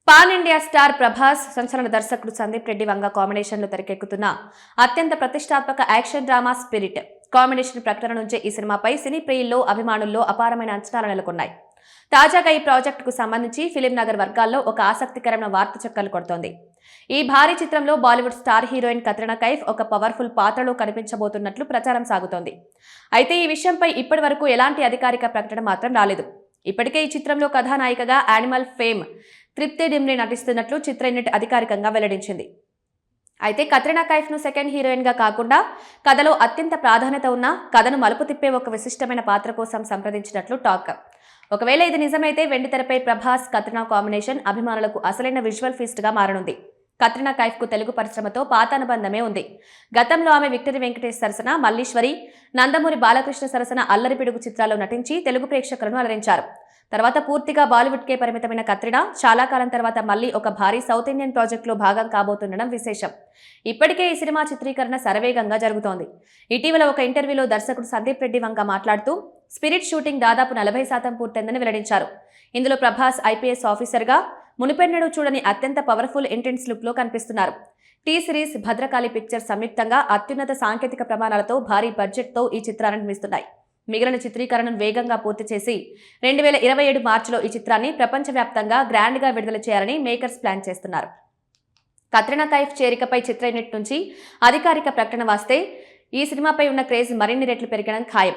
Pan India star Prabhas, సంచలన దర్శకుడు సందీప్ రెడ్డి వంగ కాంబినేషన్లో తెరకెక్కుతున్న అత్యంత ప్రతిష్టాత్మక యాక్షన్ డ్రామా స్పిరిట్ కాంబినేషన్ ప్రకటన నుంచే ఈ సినిమాపై సినీ ప్రియుల్లో, అభిమానుల్లో అపారమైన అంచనాలు నెలకొన్నాయి. తాజాగా ఈ ప్రాజెక్టుకు సంబంధించి ఫిలిం నగర్ వర్గాల్లో ఒక ఆసక్తికరమైన వార్త చక్కర్లు కొడుతోంది. ఈ భారీ చిత్రంలో బాలీవుడ్ స్టార్ హీరోయిన్ కత్రినా కైఫ్ ఒక పవర్ఫుల్ పాత్రలో కనిపించబోతున్నట్లు ప్రచారం సాగుతోంది. అయితే ఈ విషయంపై ఇప్పటి వరకు ఎలాంటి అధికారిక ప్రకటన మాత్రం రాలేదు. ఇప్పటికే ఈ చిత్రంలో కథానాయికగా యానిమల్ ఫేమ్ తృప్తి డిమ్రీ నటిస్తున్నట్లు చిత్ర యూనిట్ అధికారికంగా వెల్లడించింది. అయితే కత్రినా కైఫ్ను సెకండ్ హీరోయిన్గా కాకుండా కథలో అత్యంత ప్రాధాన్యత ఉన్న కథను మలుపు తిప్పే ఒక విశిష్టమైన పాత్ర కోసం సంప్రదించినట్లు టాక్. ఒకవేళ ఇది నిజమైతే వెండితెరపై ప్రభాస్ కత్రినా కాంబినేషన్ అభిమానులకు అసలైన విజువల్ ఫీస్ట్గా మారనుంది. కత్రినా కైఫ్కు తెలుగు పరిశ్రమతో పాత అనుబంధమే ఉంది. గతంలో ఆమె విక్టరీ వెంకటేష్ సరసన మల్లీశ్వరి, నందమూరి బాలకృష్ణ సరసన అల్లరిపిడుగు చిత్రాల్లో నటించి తెలుగు ప్రేక్షకులను అలరించారు. తర్వాత పూర్తిగా బాలీవుడ్కే పరిమితమైన కత్రినా చాలా కాలం తర్వాత మళ్లీ ఒక భారీ సౌత్ ఇండియన్ ప్రాజెక్టులో భాగం కాబోతుండడం విశేషం. ఇప్పటికే ఈ సినిమా చిత్రీకరణ శరవేగంగా జరుగుతోంది. ఇటీవల ఒక ఇంటర్వ్యూలో దర్శకుడు సందీప్ రెడ్డి వంగ మాట్లాడుతూ స్పిరిట్ షూటింగ్ దాదాపు 40% పూర్తయిందని వెల్లడించారు. ఇందులో ప్రభాస్ ఐపీఎస్ ఆఫీసర్గా మునిపెన్నడూ చూడని అత్యంత పవర్ఫుల్ ఇంటెన్స్ లుక్లో కనిపిస్తున్నారు. టీ సిరీస్, భద్రకాళి పిక్చర్స్ సంయుక్తంగా అత్యున్నత సాంకేతిక ప్రమాణాలతో భారీ బడ్జెట్తో ఈ చిత్రాన్ని నిర్మిస్తున్నాయి. మిగిలిన చిత్రీకరణను వేగంగా పూర్తి చేసి 2027 మార్చిలో ఈ చిత్రాన్ని ప్రపంచవ్యాప్తంగా గ్రాండ్గా విడుదల చేయాలని మేకర్స్ ప్లాన్ చేస్తున్నారు. కత్రినా కైఫ్ చేరికపై చిత్ర యూనిట్ నుంచి అధికారిక ప్రకటన వస్తే ఈ సినిమాపై ఉన్న క్రేజ్ మరిన్ని రెట్లు పెరగడం ఖాయం.